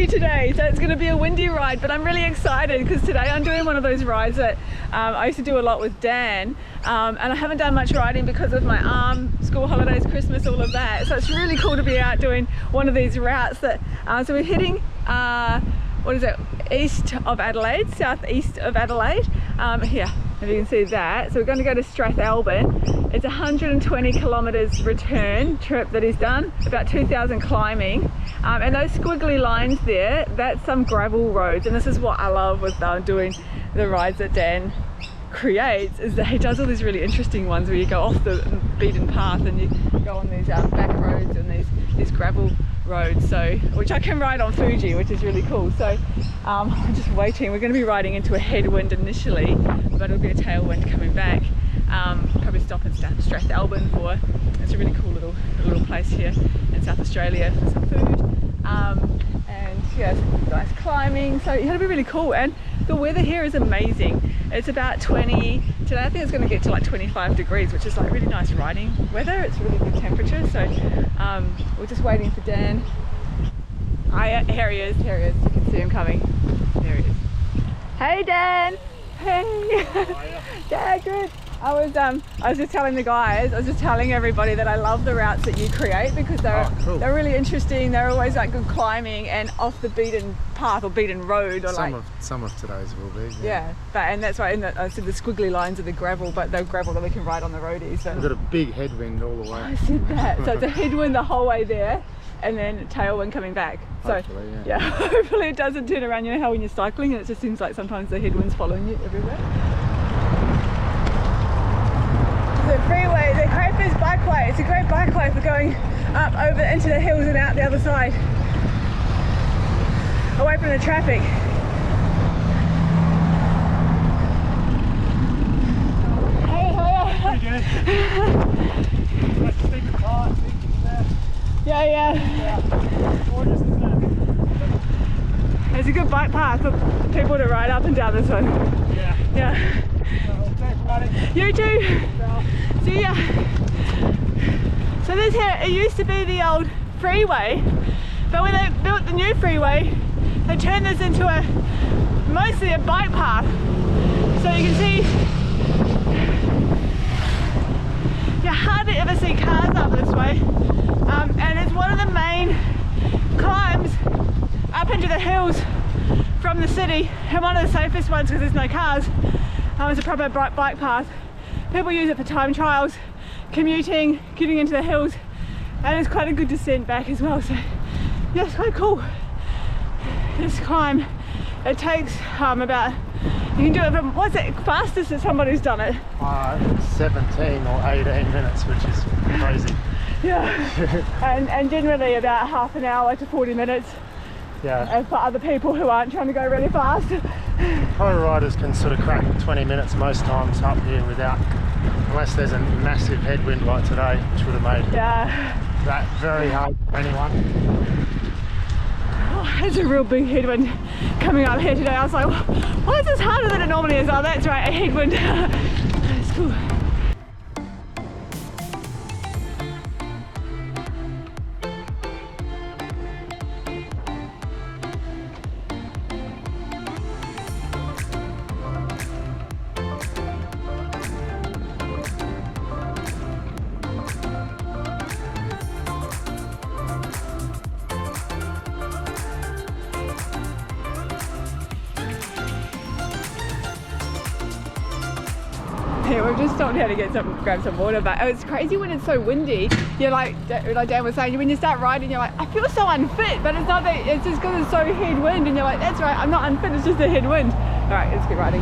windy today, so it's going to be a windy ride, but I'm really excited because today I'm doing one of those rides that I used to do a lot with Dan, and I haven't done much riding because of my arm, school holidays, Christmas, all of that. So it's really cool to be out doing one of these routes that, so we're heading, what is it, east of Adelaide, southeast of Adelaide, here, if you can see that. So we're going to go to Strathalbyn. It's 120 kilometres return trip that he's done, about 2,000 climbing, and those squiggly lines there, that's some gravel roads, and this is what I love with doing the rides that Dan creates, is that he does all these really interesting ones where you go off the beaten path and you go on these back roads and these gravel roads, so which I can ride on Fuji, which is really cool. So I'm just waiting. We're going to be riding into a headwind initially, but it'll be a tailwind coming back. Probably stop at Strathalbyn for, it's a really cool little place here in South Australia for some food, and yeah, some nice climbing, so it'll be really cool. And the weather here is amazing. It's about 20 today. I think it's going to get to like 25 degrees, which is like really nice riding weather. It's really good temperature, so we're just waiting for Dan. Here he is, you can see him coming. There he is. Hey Dan! Hey! Yeah, good. I was just telling the guys, I was just telling everybody that I love the routes that you create because they're really interesting. They're always like good climbing and off the beaten path or beaten road, or some of today's will be. Yeah, and that's right. I said the squiggly lines are the gravel, but the gravel that we can ride on the roadies. So. We've got a big headwind all the way. I said that. So it's a headwind the whole way there, and then tailwind coming back. So hopefully, yeah. Hopefully it doesn't turn around. You know how when you're cycling, it just seems like sometimes the headwind's following you everywhere. The freeway, the Crafers Bikeway, it's a great bikeway for going up over into the hills and out the other side, away from the traffic. Hey, how are you? Nice to speak with Carl. Yeah. Gorgeous, isn't it? It's a good bike path for people to ride up and down this one. Yeah. Thanks, buddy. You too. See ya. So this here, it used to be the old freeway, but when they built the new freeway, they turned this into mostly a bike path. So you can see, you hardly ever see cars up this way, and it's one of the main climbs up into the hills from the city, and one of the safest ones because there's no cars. It's a proper bike path. People use it for time trials, commuting, getting into the hills, and it's quite a good descent back as well. So yeah, it's quite cool. This climb, it takes about, you can do it from, what's it fastest that somebody's done it? 17 or 18 minutes, which is crazy. Yeah, and generally about half an hour to 40 minutes. Yeah. And for other people who aren't trying to go really fast. Pro riders can sort of crack 20 minutes most times up here without, unless there's a massive headwind like today, which would have made that very hard for anyone. Oh, there's a real big headwind coming up here today. I was like, why is this harder than it normally is? Oh, that's right, a headwind. It's cool. Yeah, we've just stopped here to grab some water, but it's crazy when it's so windy. You're like Dan was saying, when you start riding, you're like, I feel so unfit, but it's not that, it's just because it's so headwind, and you're like, that's right, I'm not unfit, it's just a headwind. All right, let's get riding.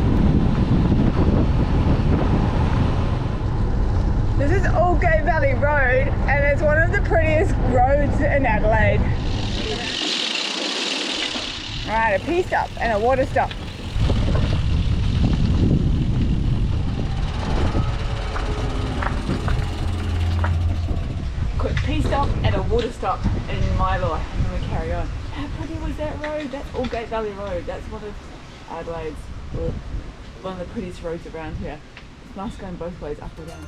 This is Aldgate Valley Road, and it's one of the prettiest roads in Adelaide. All right, a pea stop and a water stop. Quick pea stop and a water stop in my life, and then we carry on. How pretty was that road? That's Aldgate Valley Road. That's one of Adelaide's, or one of the prettiest roads around here. It's nice going both ways, up or down.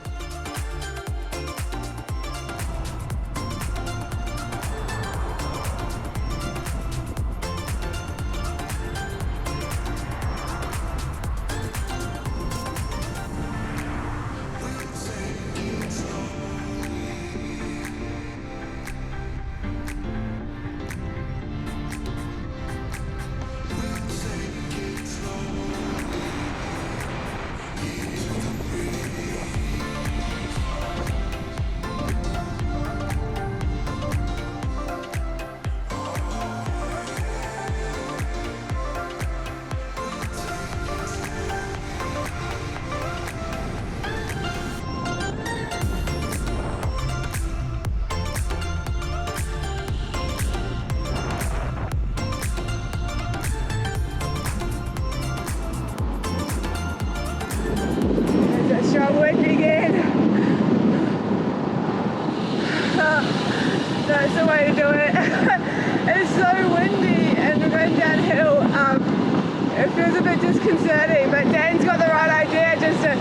disconcerting, but Dan's got the right idea just to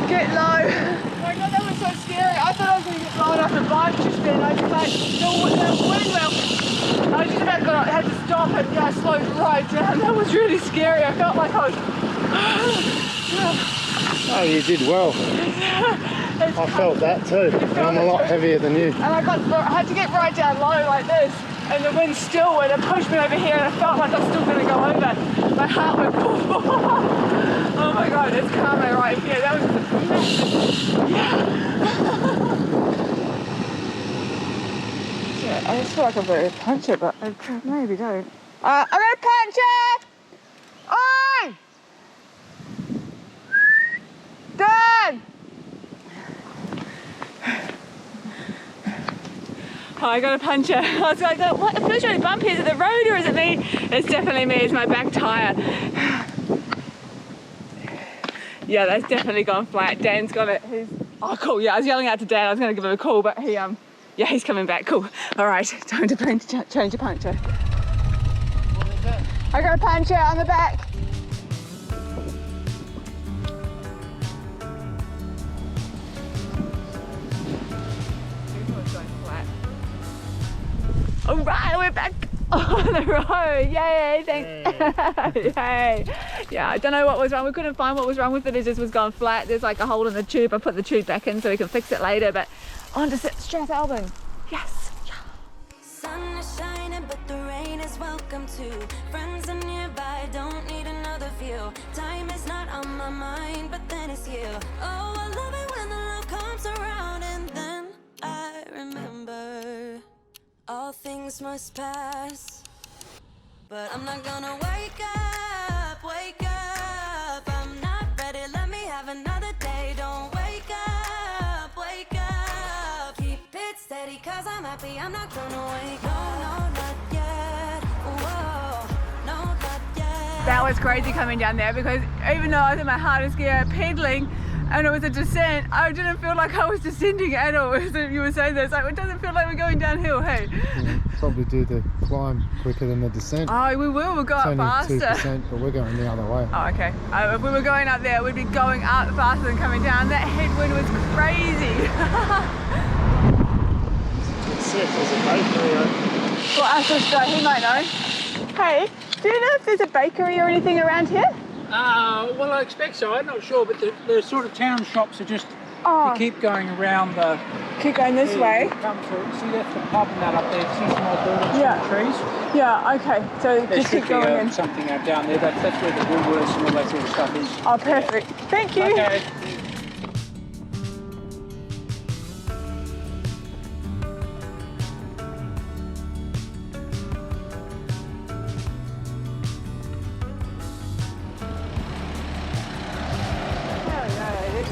get low. Oh my god, that was so scary. I thought I was going to get blown off the bike just then. I just like, the wind well. I just about had to stop and I slowed right down. That was really scary. I felt like I was... Oh, you did well. I felt that too. I'm a lot heavier than you. And I had to get right down low like this, and the wind still went and pushed me over here, and I felt like I was still going to go over. My heart went... Oh my god, it's karma right here. That was massive. Yeah. I just feel like I'm going to punch it, but I maybe don't. I'm going to punch it! Oi! Done! Oh, I got a puncher. I was like, what? It feels really bumpy. Is it the road or is it me? It's definitely me. It's my back tyre. Yeah, that's definitely gone flat. Dan's got it. Oh, cool. Yeah, I was yelling out to Dan. I was going to give him a call, but he, yeah, he's coming back. Cool. All right, time to change a puncture. What is that? I got a puncture on the back. All right, we're back on the road. Yay, thanks. Yay. Yeah, I don't know what was wrong. We couldn't find what was wrong with it. It just was gone flat. There's like a hole in the tube. I put the tube back in so we can fix it later, but on to Strathalbyn. Yes. Yeah. Sun is shining, but the rain is welcome too. Friends are nearby, don't need another view. Time is not on my mind, but then it's you. Oh, I love it when the love comes around, and then I remember all things must pass, but I'm not gonna wake up. I'm not ready, let me have another day. Don't wake up. Keep it steady, cause I'm happy, I'm not gonna wake up. No, not yet. Whoa, no, not yet. That was crazy coming down there because even though I was in my hardest gear pedaling, and it was a descent, I didn't feel like I was descending at all. You were saying this, like, it doesn't feel like we're going downhill, hey? Yeah, probably do the climb quicker than the descent. Oh, we will, we'll go up faster. It's only 2%, but we're going the other way. Oh, okay. If we were going up there, we'd be going up faster than coming down. That headwind was crazy. It's sick, there's a bakery. Well, ask this guy, he might know. Hey, do you know if there's a bakery or anything around here? Well, I expect so. I'm not sure, but the sort of town shops are just, you keep going around the... Keep going this way? Come through. See, that's the pub and that up there. See some more buildings and trees? Yeah, okay. So there just should keep going in. Something out down there. That's where the Woolworths and all that sort of stuff is. Oh, perfect. Yeah. Thank you. Okay.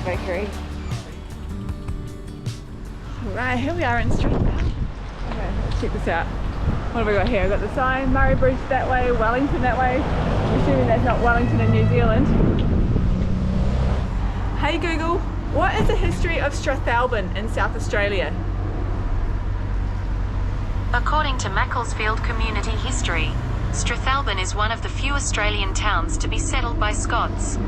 Bakery. Right, here we are in Strathalbyn. Okay, let's check this out. What have we got here? We've got the sign, Murray Bridge that way, Wellington that way. I'm assuming that's not Wellington in New Zealand. Hey Google, what is the history of Strathalbyn in South Australia? According to Macclesfield Community History, Strathalbyn is one of the few Australian towns to be settled by Scots.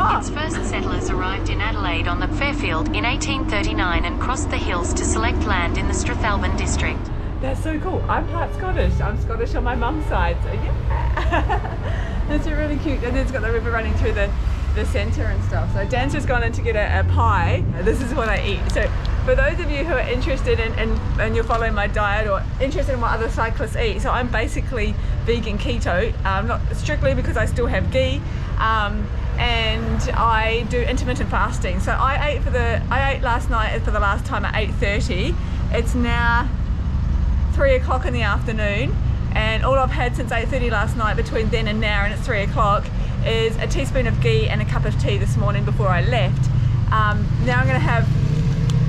Its first settlers arrived in Adelaide on the Fairfield in 1839 and crossed the hills to select land in the Strathalbyn district. That's so cool. I'm part Scottish. I'm Scottish on my mum's side, so yeah. That's really cute. And it's got the river running through the centre and stuff. So Dan's just gone in to get a pie. This is what I eat. So for those of you who are interested in and you're following my diet or interested in what other cyclists eat, so I'm basically vegan keto, not strictly because I still have ghee, and I do intermittent fasting. So I ate last night for the last time at 8:30. It's now 3 o'clock in the afternoon, and all I've had since 8:30 last night between then and now, and it's 3 o'clock, is a teaspoon of ghee and a cup of tea this morning before I left. Now I'm going to have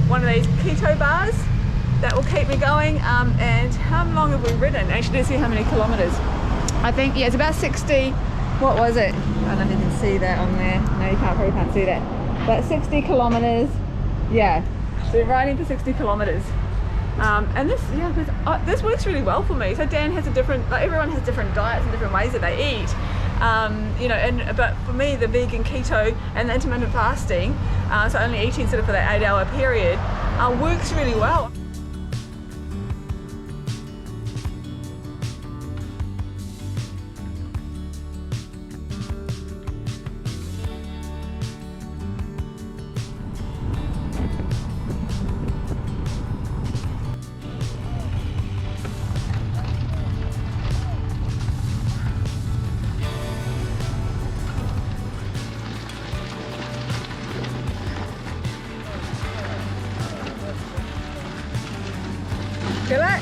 one of these keto bars that will keep me going. And how long have we ridden? Actually, let's see how many kilometres. I think, yeah, it's about 60. What was it? I don't know if you can see that on there. No, you probably can't see that. But 60 kilometres. Yeah, so we're riding for 60 kilometres. And this works really well for me. So Dan has a different, like everyone has different diets and different ways that they eat. You know, but for me, the vegan keto and the intermittent fasting, so only eating sort of for that 8-hour period, works really well. Feel that?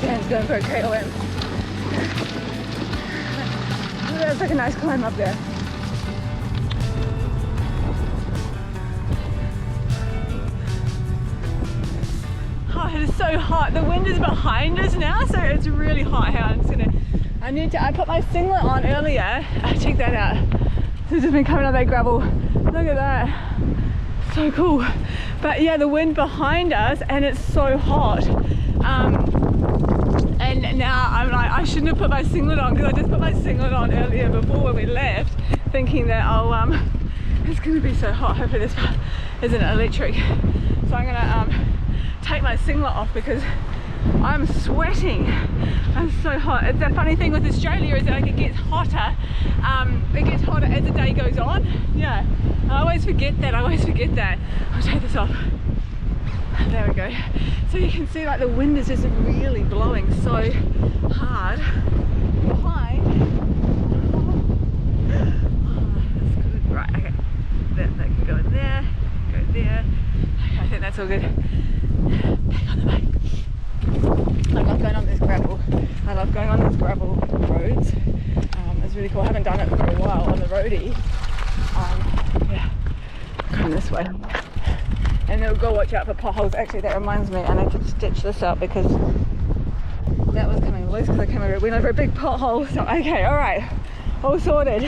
Dan's going for a KOM. Oh, that's like a nice climb up there. Oh, it is so hot. The wind is behind us now, so it's really hot here. I put my singlet on earlier. Check that out. So it's just been coming up that gravel. Look at that. So cool. But yeah, the wind behind us and it's so hot. And now I'm like, I shouldn't have put my singlet on, because I just put my singlet on earlier before when we left, thinking that, oh, it's gonna be so hot. Hopefully this part isn't electric. So I'm gonna take my singlet off because I'm sweating. I'm so hot. It's that funny thing with Australia is that like, it gets hotter. It gets hotter as the day goes on. Yeah, I always forget that. I'll take this off. There we go. So you can see like the wind is just really blowing so hard behind. Oh, that's good. Right, okay. That can go in there, go there. Okay, I think that's all good. Back on the bike. I love going on this gravel. I love going on these gravel roads. It's really cool. I haven't done it for a while on the roadie. Yeah, come this way. And then we'll go watch out for potholes. Actually, that reminds me, I need to stitch this up because that was coming loose because I went over a big pothole. So, okay, all right, all sorted.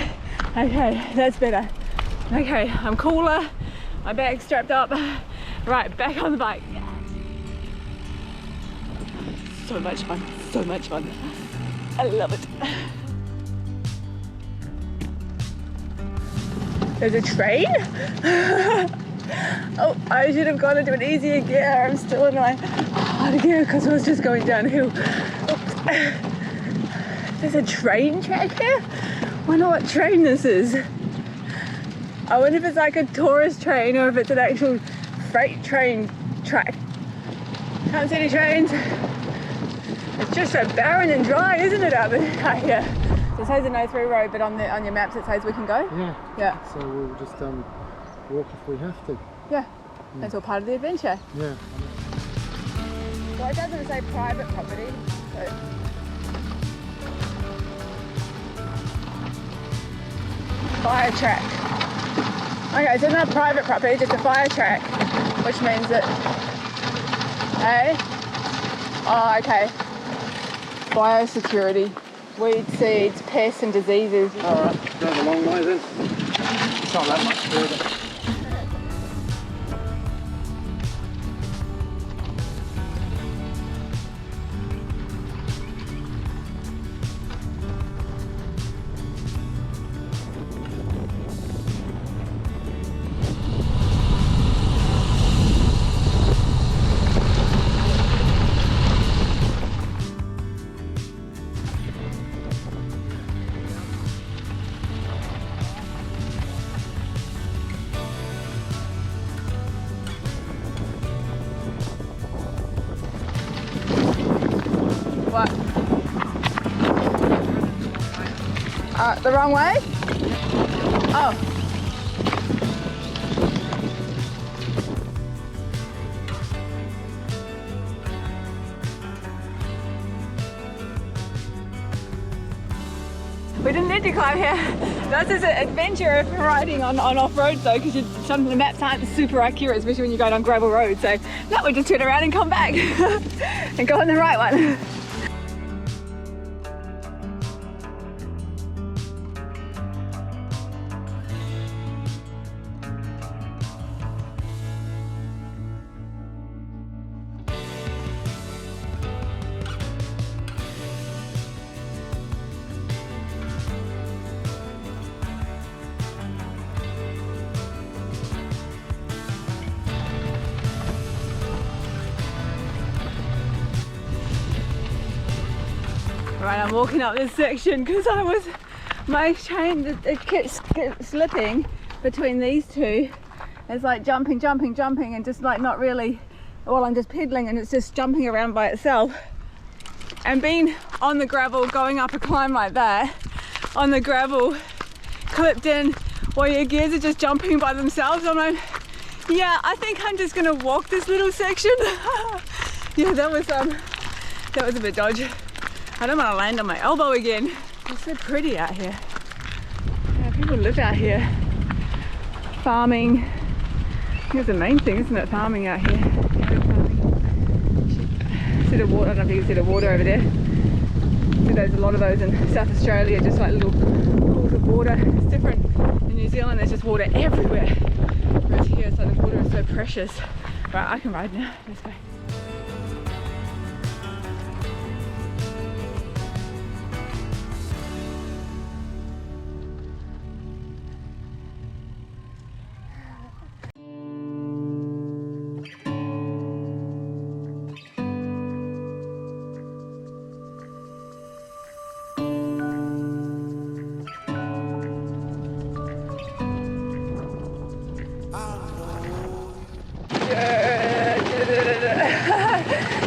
Okay, that's better. Okay, I'm cooler. My bag's strapped up. Right, back on the bike. So much fun, so much fun. I love it. There's a train? Oh, I should have gone into an easier gear. I'm still in my hard gear because I was just going downhill. Oops. There's a train track here? I wonder what train this is. I wonder if it's like a tourist train or if it's an actual freight train track. Can't see any trains. It's just so barren and dry, isn't it, out here? So it says a no through road, but on your maps it says we can go? Yeah. Yeah. So we'll just walk if we have to. Yeah. That's all part of the adventure. Yeah. Well, it doesn't say private property, so. Fire track. Okay, so it's not private property, just a fire track, which means that, hey? Oh, okay. Biosecurity, weed, seeds, pests and diseases. Alright, drove a long way then. It's not that much further. What? The wrong way? Oh. We didn't need to climb here. This is an adventure for riding on off-road though, because some of the maps aren't super accurate, especially when you're going on gravel roads. So that would just turn around and come back and go on the right one. Right, I'm walking up this section because my chain, it keeps slipping between these two. It's like jumping and just like not really, well, I'm just pedaling and it's just jumping around by itself. And being on the gravel, going up a climb like that, on the gravel, clipped in, while your gears are just jumping by themselves, I'm like, yeah, I think I'm just gonna walk this little section. Yeah, that was a bit dodgy. I don't want to land on my elbow again. It's so pretty out here. Yeah, people live out here. Farming. It's the main thing, isn't it? Farming out here. See the water, I don't know if you can see the water over there. See, there's a lot of those in South Australia, just like little pools of water. It's different in New Zealand, there's just water everywhere. Whereas here, it's like the water is so precious. Right, I can ride now. Let's go.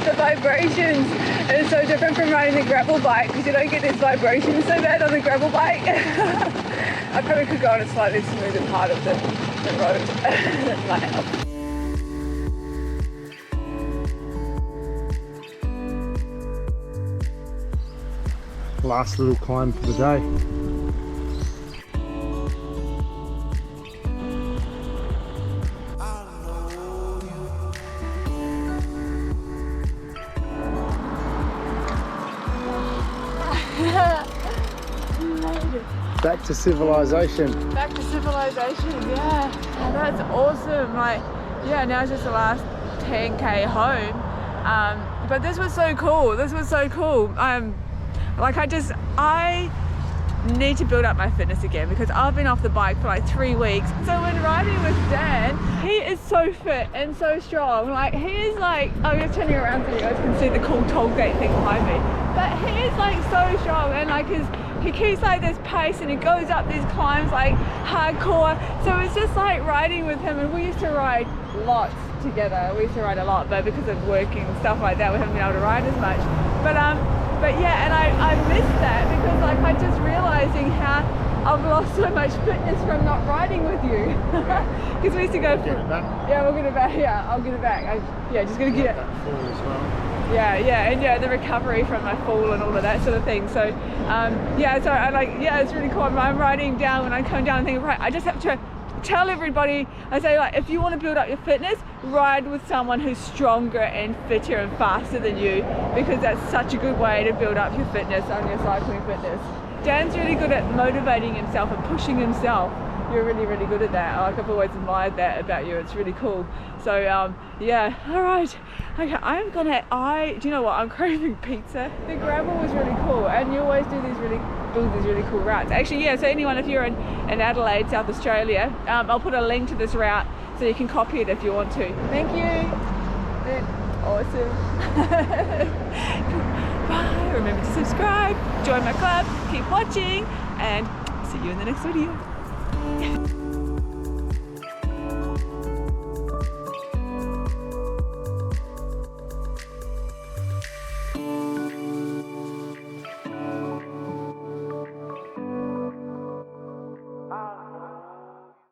The vibrations is so different from riding the gravel bike because you don't get these vibrations so bad on the gravel bike. I probably could go on a slightly smoother part of the road. That might help. Last little climb for the day. Back to civilization. Back to civilization, yeah. Oh, that's awesome. Like, yeah, now it's just the last 10k home. But this was so cool. This was so cool. Like I need to build up my fitness again because I've been off the bike for like 3 weeks. So when riding with Dan, he is so fit and so strong. Like he is like, I'm just turning around so you guys can see the cool Aldgate thing behind me. But he is like so strong and like he keeps like this pace and he goes up these climbs like hardcore. So it's just like riding with him, and we used to ride lots together. We used to ride a lot, but because of working and stuff like that, we haven't been able to ride as much. But yeah, and I missed that because like I'm just realizing how I've lost so much fitness from not riding with you. Because we used to go for, yeah, we'll get it back. Yeah, I'll get it back. Just gonna get it. That fall as well. Yeah, and the recovery from my fall and all of that sort of thing. So yeah, so I like, yeah, it's really cool. I'm riding down when I come down and think, right, I just have to tell everybody, I say like, if you want to build up your fitness, ride with someone who's stronger and fitter and faster than you, because that's such a good way to build up your fitness on your cycling fitness. Dan's really good at motivating himself and pushing himself. You're really, really good at that. Like I've always admired that about you. It's really cool. So yeah, all right. Okay, do you know what? I'm craving pizza. The gravel was really cool, and you always build these really cool routes. Actually, yeah, so anyone, if you're in Adelaide, South Australia, I'll put a link to this route so you can copy it if you want to. Thank you. Awesome. Bye. Remember to subscribe, join my club, keep watching, and see you in the next video.